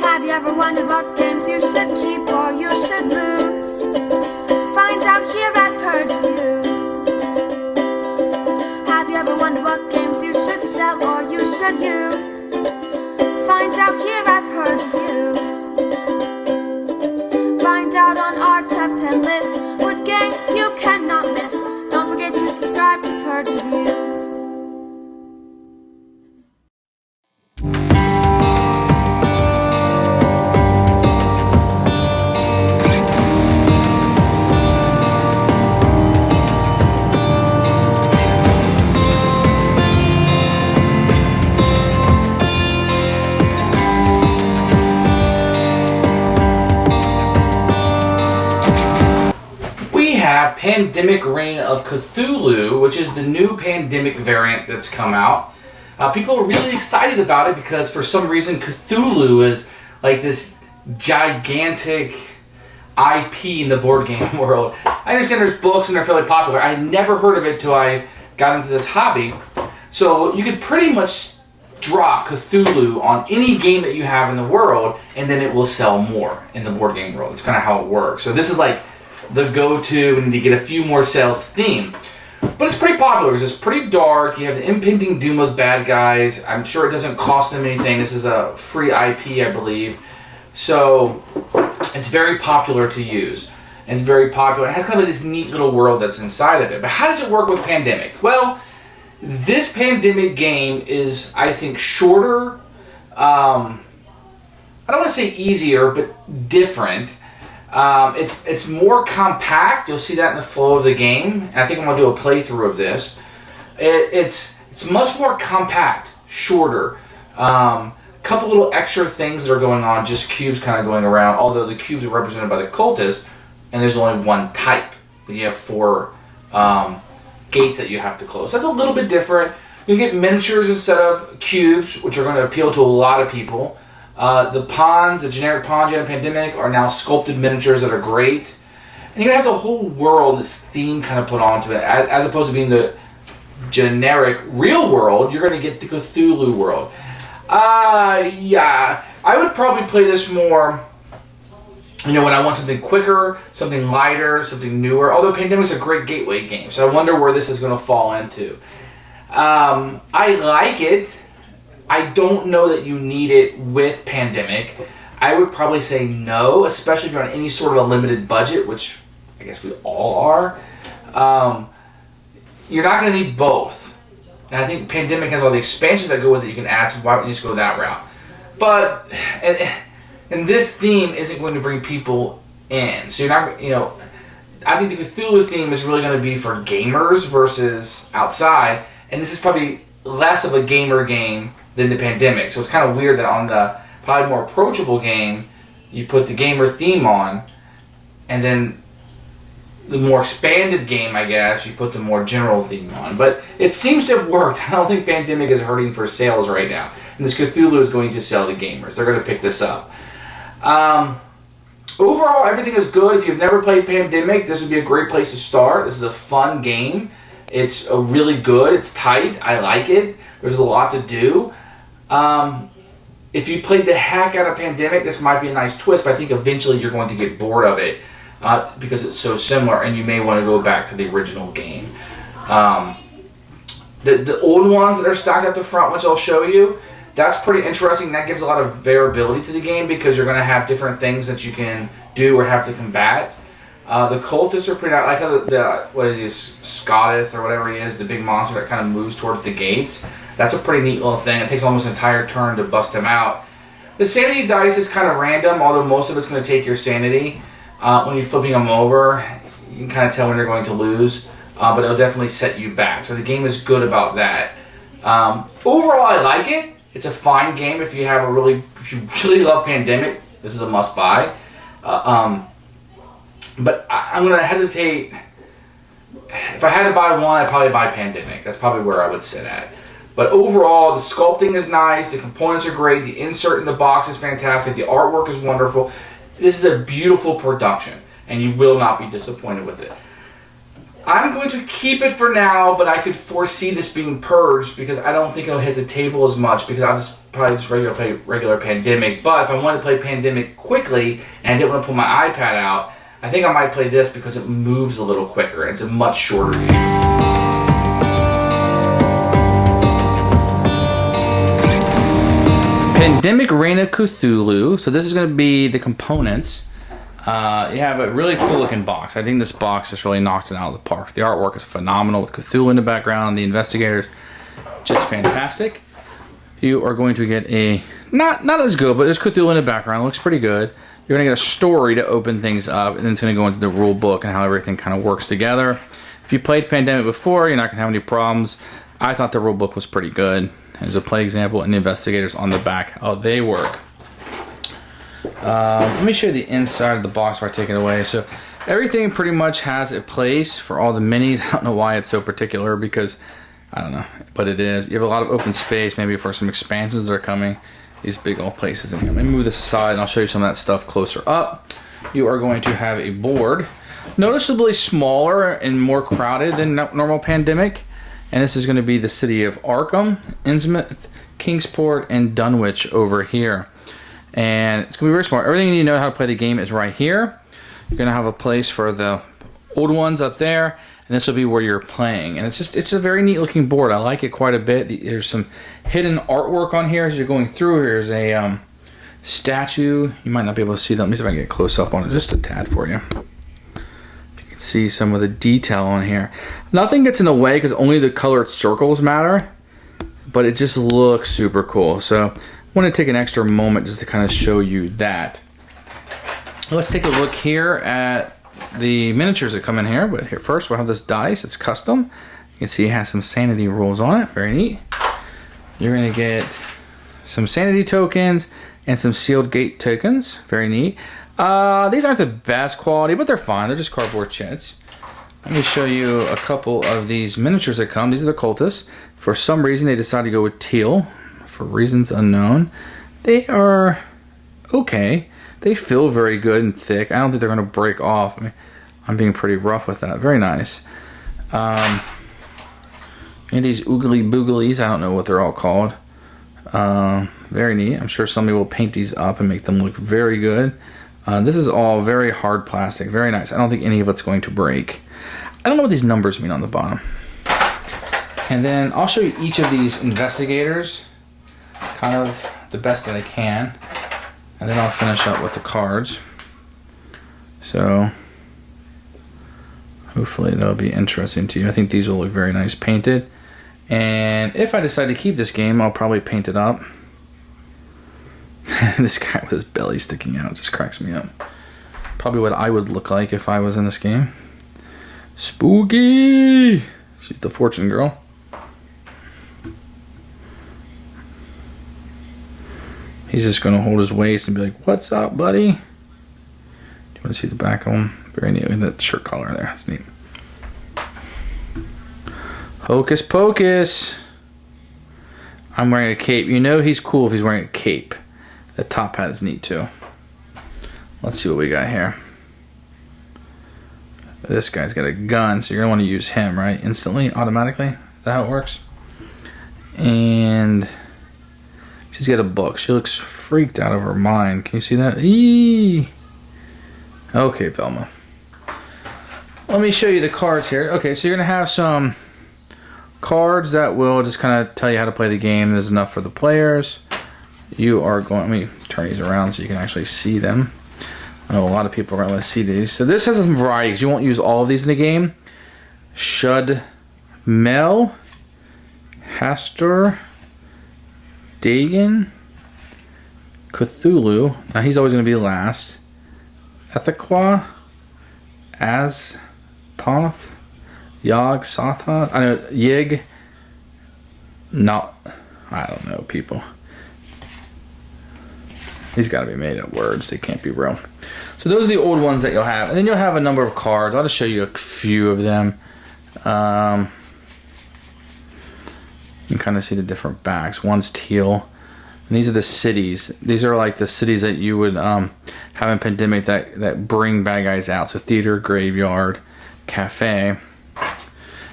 Have you ever wondered what games you should keep or you should lose? Find out here at Purge Reviews. Have you ever wondered what games you should sell or you should use? Find out here at Purge Reviews. Find out on our top 10 list what games you cannot miss. Don't forget to subscribe to Purge Reviews. Have Pandemic Reign of Cthulhu, which is the new pandemic variant that's come out. People are really excited about it because for some reason Cthulhu is like this gigantic IP in the board game world. I understand there's books and they're fairly popular. I had never heard of it till I got into this hobby. So you could pretty much drop Cthulhu on any game that you have in the world and then it will sell more in the board game world. It's kind of how it works. So this is like the go-to and to get a few more sales theme. But it's pretty popular because it's pretty dark. You have the impending doom of bad guys. I'm sure it doesn't cost them anything. This is a free IP, I believe. So it's very popular to use. And it's very popular. It has kind of this neat little world that's inside of it. But how does it work with Pandemic? Well, this Pandemic game is, I think, shorter. I don't want to say easier, but different. It's more compact. You'll see that in the flow of the game. And I think I'm going to do a playthrough of this. It's much more compact, shorter. Couple little extra things that are going on, just cubes kind of going around, although the cubes are represented by the cultists, and there's only one type. But you have 4 gates that you have to close. That's a little bit different. You get miniatures instead of cubes, which are going to appeal to a lot of people. The pawns, the generic pawns you have in Pandemic, are now sculpted miniatures that are great. And you have the whole world, this theme kind of put onto it. As opposed to being the generic real world, you're going to get the Cthulhu world. Yeah. I would probably play this more, when I want something quicker, something lighter, something newer. Although Pandemic's a great gateway game, so I wonder where this is going to fall into. I like it. I don't know that you need it with Pandemic. I would probably say no, especially if you're on any sort of a limited budget, which I guess we all are. You're not going to need both. And I think Pandemic has all the expansions that go with it you can add, so why don't you just go that route? But, and this theme isn't going to bring people in. So you're not, I think the Cthulhu theme is really going to be for gamers versus outside. And this is probably less of a gamer game than the Pandemic. So it's kind of weird that on the probably more approachable game, you put the gamer theme on, and then the more expanded game, I guess, you put the more general theme on. But it seems to have worked. I don't think Pandemic is hurting for sales right now. And this Cthulhu is going to sell to gamers. They're going to pick this up. Overall, everything is good. If you've never played Pandemic, this would be a great place to start. This is a fun game. It's really good. It's tight. I like it. There's a lot to do. If you played the heck out of Pandemic, this might be a nice twist, but I think eventually you're going to get bored of it because it's so similar, and you may want to go back to the original game. The old ones that are stacked up the front, which I'll show you, that's pretty interesting. That gives a lot of variability to the game because you're going to have different things that you can do or have to combat. The cultists are pretty nice. I like how what it is, Scottith or whatever he is, the big monster that kind of moves towards the gates. That's a pretty neat little thing. It takes almost an entire turn to bust him out. The sanity dice is kind of random, although most of it's going to take your sanity. When you're flipping them over, you can kind of tell when you're going to lose, but it'll definitely set you back. So the game is good about that. Overall, I like it. It's a fine game if you if you really love Pandemic. This is a must-buy. But I'm going to hesitate. If I had to buy one, I'd probably buy Pandemic. That's probably where I would sit at. But overall, the sculpting is nice, the components are great, the insert in the box is fantastic, the artwork is wonderful. This is a beautiful production, and you will not be disappointed with it. I'm going to keep it for now, but I could foresee this being purged because I don't think it'll hit the table as much because I'll just probably just play regular Pandemic. But if I wanted to play Pandemic quickly and I didn't want to pull my iPad out, I think I might play this because it moves a little quicker and it's a much shorter game. Pandemic Reign of Cthulhu. So this is going to be the components. You have a really cool looking box. I think this box just really knocked it out of the park. The artwork is phenomenal with Cthulhu in the background. The investigators, just fantastic. You are going to get a, not as good, but there's Cthulhu in the background. It looks pretty good. You're going to get a story to open things up, and then it's going to go into the rule book and how everything kind of works together. If you played Pandemic before, you're not going to have any problems. I thought the rule book was pretty good. There's a play example and the investigators on the back, how they work. Let me show you the inside of the box before I take it away. So everything pretty much has a place for all the minis. I don't know why it's so particular because, I don't know, but it is. You have a lot of open space maybe for some expansions that are coming. These big old places in here. Let me move this aside and I'll show you some of that stuff closer up. You are going to have a board. Noticeably smaller and more crowded than normal Pandemic. And this is going to be the city of Arkham, Innsmouth, Kingsport, and Dunwich over here. And it's going to be very smart. Everything you need to know how to play the game is right here. You're going to have a place for the old ones up there, and this will be where you're playing. And it's a very neat looking board. I like it quite a bit. There's some hidden artwork on here as you're going through. Here's a statue. You might not be able to see that. Let me see if I can get close up on it just a tad for you. You can see some of the detail on here. Nothing gets in the way because only the colored circles matter, but it just looks super cool. So I want to take an extra moment just to kind of show you that. Let's take a look here at the miniatures that come in here. But here first we'll have this dice. It's custom. You can see it has some sanity rules on it. Very neat. You're going to get some sanity tokens and some sealed gate tokens. Very neat. These aren't the best quality, but they're fine. They're just cardboard chits. Let me show you a couple of these miniatures that come. These are the cultists. For some reason they decided to go with teal. For reasons unknown. They are okay. They feel very good and thick. I don't think they're going to break off. I mean, I'm being pretty rough with that. Very nice. And these oogly booglies, I don't know what they're all called. Very neat. I'm sure somebody will paint these up and make them look very good. This is all very hard plastic. Very nice. I don't think any of it's going to break. I don't know what these numbers mean on the bottom. And then I'll show you each of these investigators kind of the best that I can, and then I'll finish up with the cards. So hopefully that'll be interesting to you. I think these will look very nice painted, and if I decide to keep this game I'll probably paint it up. This guy with his belly sticking out just cracks me up. Probably what I would look like if I was in this game. Spooky! She's the fortune girl. He's just going to hold his waist and be like, "What's up, buddy?" Do you want to see the back of him? Very neat. Look at that shirt collar there. That's neat. Hocus pocus. I'm wearing a cape. You know he's cool if he's wearing a cape. The top hat is neat too. Let's see what we got here. This guy's got a gun, so you're going to want to use him, right? Instantly, automatically. Is that how it works? And she's got a book. She looks freaked out of her mind. Can you see that? Eee! Okay, Velma. Let me show you the cards here. Okay, so you're going to have some cards that will just kind of tell you how to play the game. There's enough for the players. You are going... Let me turn these around so you can actually see them. I know a lot of people are going to see these. So this has some varieties. You won't use all of these in the game. Shud Mel, Hastur, Dagon, Cthulhu. Now he's always going to be last. Ethaqua, Aztoth, Yog, Sothoth. I know Yig. No, I don't know, people. These got to be made up words. They can't be real. So those are the old ones that you'll have. And then you'll have a number of cards. I'll just show you a few of them. You can kind of see the different backs. One's teal. And these are the cities. These are like the cities that you would have in Pandemic that bring bad guys out. So theater, graveyard, cafe.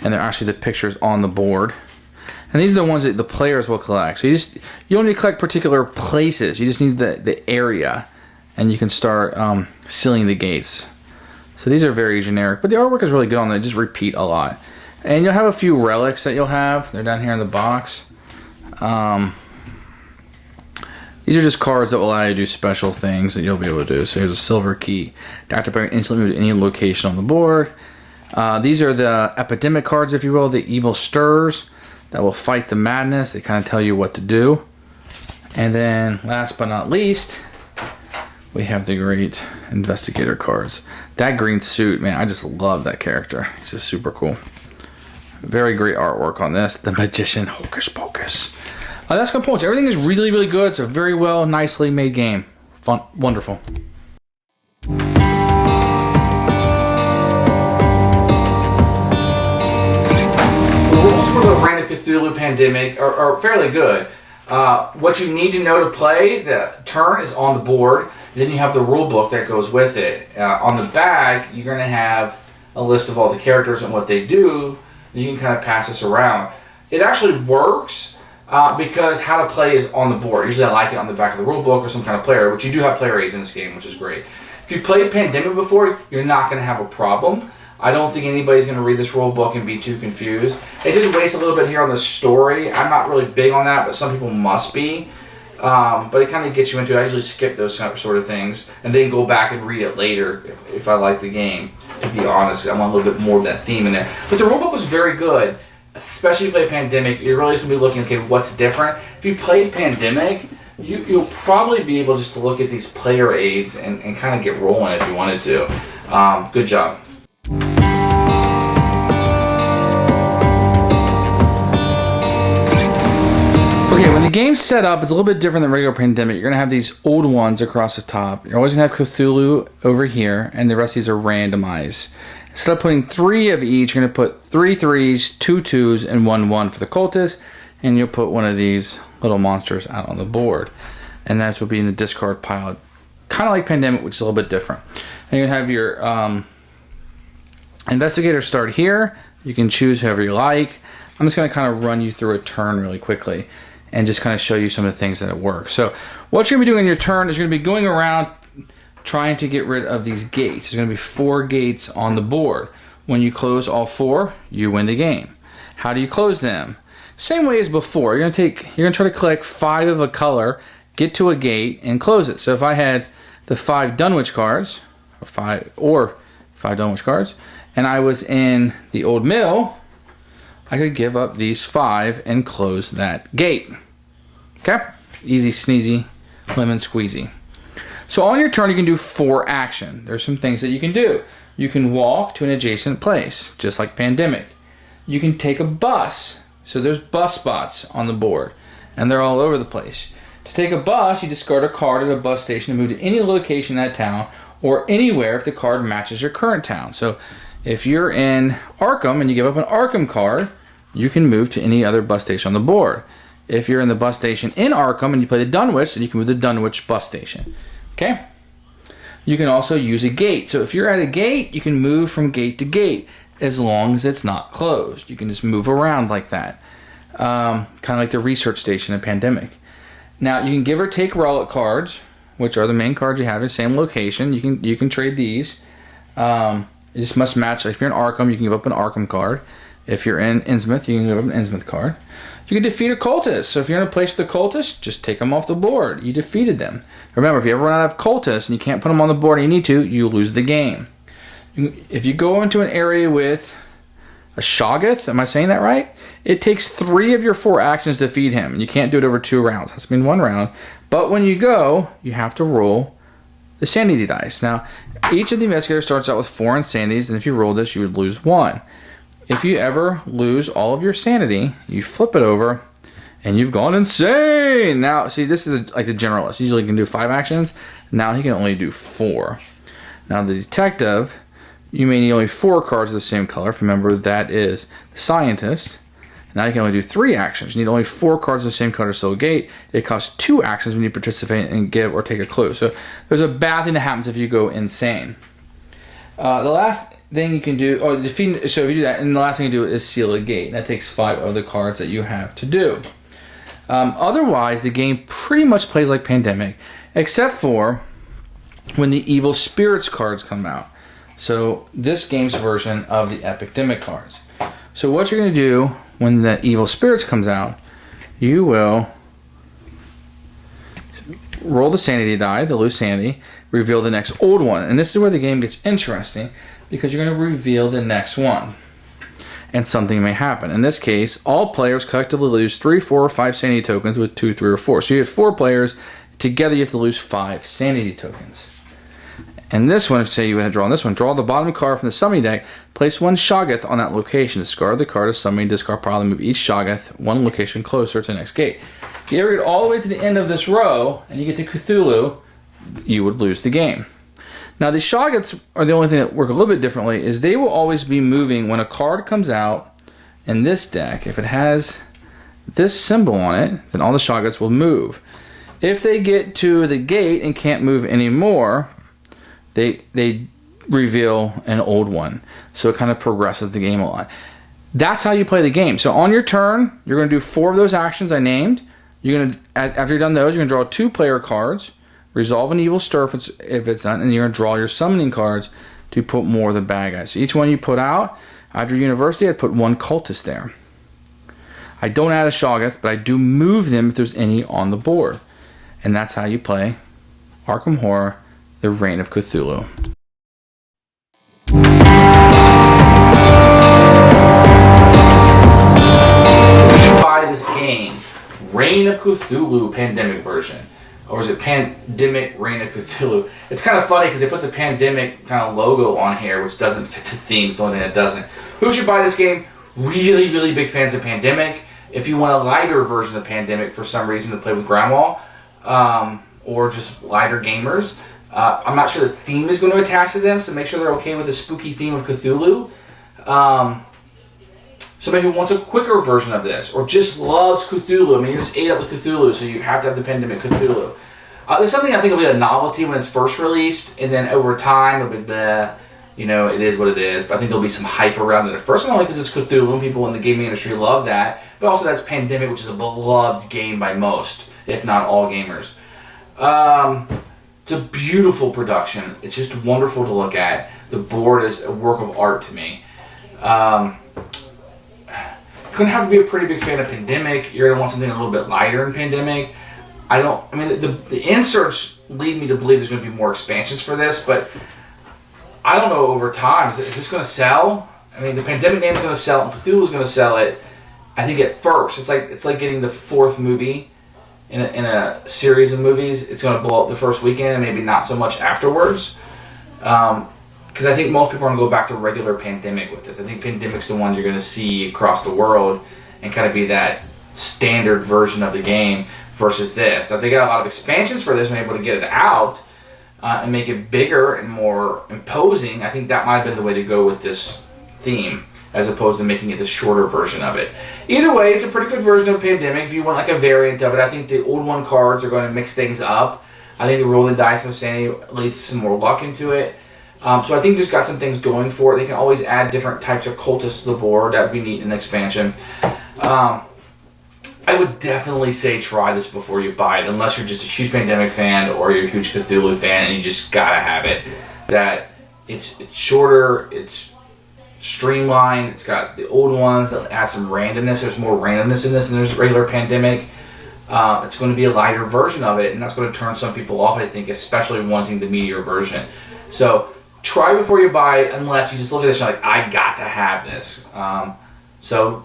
and they're actually the pictures on the board. And these are the ones that the players will collect. So you don't need to collect particular places. You just need the area, and you can start sealing the gates. So these are very generic, but the artwork is really good on them. They just repeat a lot. And you'll have a few relics that you'll have. They're down here in the box. These are just cards that will allow you to do special things that you'll be able to do. So here's a silver key. Active player instantly move to any location on the board. These are the epidemic cards, if you will, the evil stirs that will fight the madness. They kind of tell you what to do. And then last but not least, we have the great investigator cards. That green suit, man, I just love that character. He's just super cool. Very great artwork on this. The Magician Hocus Pocus. That's good points. Everything is really, really good. It's a very well, nicely made game. Fun, wonderful. The rules for the Reign of Cthulhu Pandemic are fairly good. What you need to know to play, the turn is on the board. Then you have the rule book that goes with it. On the back, you're going to have a list of all the characters and what they do. You can kind of pass this around. It actually works because how to play is on the board. Usually I like it on the back of the rule book or some kind of player, which you do have player aids in this game, which is great. If you played Pandemic before, you're not going to have a problem. I don't think anybody's going to read this rule book and be too confused. It did waste a little bit here on the story. I'm not really big on that, but some people must be. But it kind of gets you into it. I usually skip those sort of things and then go back and read it later if I like the game. To be honest, I want a little bit more of that theme in there. But the rulebook was very good, especially if you play Pandemic. You're really just going to be looking, okay, what's different? If you played Pandemic, you'll probably be able just to look at these player aids and kind of get rolling if you wanted to. Good job. Okay, when the game's set up, it's a little bit different than regular Pandemic. You're going to have these old ones across the top. You're always going to have Cthulhu over here, and the rest of these are randomized. Instead of putting 3 of each, you're going to put 3 3s, 2 2s, and 1 1 for the cultists, and you'll put one of these little monsters out on the board. And that's what will be in the discard pile. Kind of like Pandemic, which is a little bit different. And you're going to have your investigator start here. You can choose whoever you like. I'm just going to kind of run you through a turn really quickly and just kind of show you some of the things that it works. So what you're going to be doing in your turn is you're going to be going around trying to get rid of these gates. There's going to be 4 gates on the board. When you close all 4, you win the game. How do you close them? Same way as before. You're going to try to collect 5 of a color, get to a gate, and close it. So if I had the 5 Dunwich cards, or 5 Dunwich cards, and I was in the Old Mill, I could give up these 5 and close that gate. Okay? Easy sneezy, lemon squeezy. So on your turn, you can do 4 action. There's some things that you can do. You can walk to an adjacent place, just like Pandemic. You can take a bus. So there's bus spots on the board, and they're all over the place. To take a bus, you discard a card at a bus station and move to any location in that town or anywhere if the card matches your current town. So if you're in Arkham and you give up an Arkham card, you can move to any other bus station on the board. If you're in the bus station in Arkham and you play the Dunwich, then you can move to the Dunwich bus station. Okay? You can also use a gate. So if you're at a gate, you can move from gate to gate as long as it's not closed. You can just move around like that. Kind of like the research station in Pandemic. Now, you can give or take relic cards, which are the main cards you have in the same location. You can trade these. It just must match. Like if you're in Arkham, you can give up an Arkham card. If you're in Innsmouth, you can give up an Innsmouth card. You can defeat a cultist. So if you're in a place with a cultist, just take them off the board. You defeated them. Remember, if you ever run out of cultists and you can't put them on the board and you need to, you lose the game. If you go into an area with a Shoggoth, am I saying that right? It takes 3 of your 4 actions to defeat him. You can't do it over 2 rounds. It has to be in 1 round. But when you go, you have to roll the sanity dice. Now, each of the investigators starts out with 4 insanities, and if you roll this, you would lose 1. If you ever lose all of your sanity, you flip it over, and you've gone insane. Now, see, this is like the generalist. Usually he can do 5 actions. Now he can only do 4. Now, the detective, you may need only 4 cards of the same color. Remember, that is the scientist. Now you can only do 3 actions. You need only 4 cards of the same color to sell a gate. It costs 2 actions when you participate and give or take a clue. So there's a bad thing that happens if you go insane. The last thing you can do, so if you do that, and the last thing you do is seal a gate. That takes 5 other cards that you have to do. Otherwise, the game pretty much plays like Pandemic, except for when the Evil Spirits cards come out. So this game's version of the Epidemic cards. So what you're going to do when the Evil Spirits comes out, you will roll the sanity die, the loose sanity, reveal the next old one. And this is where the game gets interesting, because you're going to reveal the next one. And something may happen. In this case, all players collectively lose 3, 4, or 5 sanity tokens with 2, 3, or 4. So you have 4 players. Together you have to lose 5 sanity tokens. And this one, if say you had to draw on this one, draw the bottom card from the summoning deck, place 1 Shoggoth on that location. Discard the card of summoning, discard pile, and move each Shoggoth 1 location closer to the next gate. If you ever get all the way to the end of this row, and you get to Cthulhu, you would lose the game. Now, the Shoggoths are the only thing that work a little bit differently, is they will always be moving when a card comes out in this deck. If it has this symbol on it, then all the Shoggoths will move. If they get to the gate and can't move anymore, they reveal an old one. So it kind of progresses the game a lot. That's how you play the game. So on your turn, you're going to do 4 of those actions I named. You're going to, after you've done those, you're going to draw 2 player cards, resolve an evil stir if it's done, and you're going to draw your summoning cards to put more of the bad guys. So each one you put out, after University, I'd put 1 cultist there. I don't add a Shoggoth, but I do move them if there's any on the board. And that's how you play Arkham Horror, The Reign of Cthulhu. You should buy this game, Reign of Cthulhu Pandemic version. Or is it Pandemic Reign of Cthulhu? It's kind of funny because they put the Pandemic kind of logo on here, which doesn't fit the theme. It's the only thing that doesn't. Who should buy this game? Really, really big fans of Pandemic. If you want a lighter version of Pandemic for some reason to play with Grandma, or just lighter gamers, I'm not sure the theme is going to attach to them, so make sure they're okay with the spooky theme of Cthulhu. Somebody who wants a quicker version of this, or just loves Cthulhu. I mean, you just ate up the Cthulhu, so you have to have the Pandemic Cthulhu. There's something I think will be a novelty when it's first released, and then over time it'll be bleh, it is what it is. But I think there'll be some hype around it at first, not only because it's Cthulhu and people in the gaming industry love that, but also that's Pandemic, which is a beloved game by most, if not all gamers. It's a beautiful production. It's just wonderful to look at. The board is a work of art to me. You're going to have to be a pretty big fan of Pandemic. You're going to want something a little bit lighter in Pandemic. The inserts lead me to believe there's going to be more expansions for this, but I don't know over time. Is this going to sell? I mean, the Pandemic name is going to sell, and Cthulhu's going to sell it, I think, at first. It's like getting the 4th movie in a series of movies. It's going to blow up the first weekend and maybe not so much afterwards. Because I think most people are going to go back to regular Pandemic with this. I think Pandemic's the one you're going to see across the world and kind of be that standard version of the game versus this. If they got a lot of expansions for this and able to get it out and make it bigger and more imposing, I think that might have been the way to go with this theme, as opposed to making it the shorter version of it. Either way, it's a pretty good version of Pandemic. If you want like a variant of it, I think the old one cards are going to mix things up. I think the rolling dice of sanity leads some more luck into it. So I think it's got some things going for it. They can always add different types of cultists to the board. That would be neat in an expansion. I would definitely say try this before you buy it, unless you're just a huge Pandemic fan or you're a huge Cthulhu fan and you just gotta have it. That it's shorter, it's streamlined, it's got the old ones that add some randomness. There's more randomness in this than there's regular Pandemic. It's going to be a lighter version of it, and that's going to turn some people off, I think, especially wanting the meatier version. So try before you buy it, unless you just look at this and you're like, I got to have this. So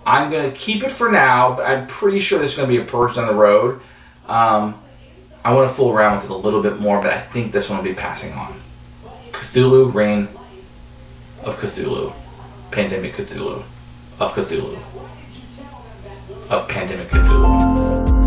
I'm going to keep it for now, but I'm pretty sure there's going to be a Purge down the road. I want to fool around with it a little bit more, but I think this one will be passing on. Cthulhu, Reign of Cthulhu. Pandemic Cthulhu. Of Cthulhu. Of Pandemic Cthulhu.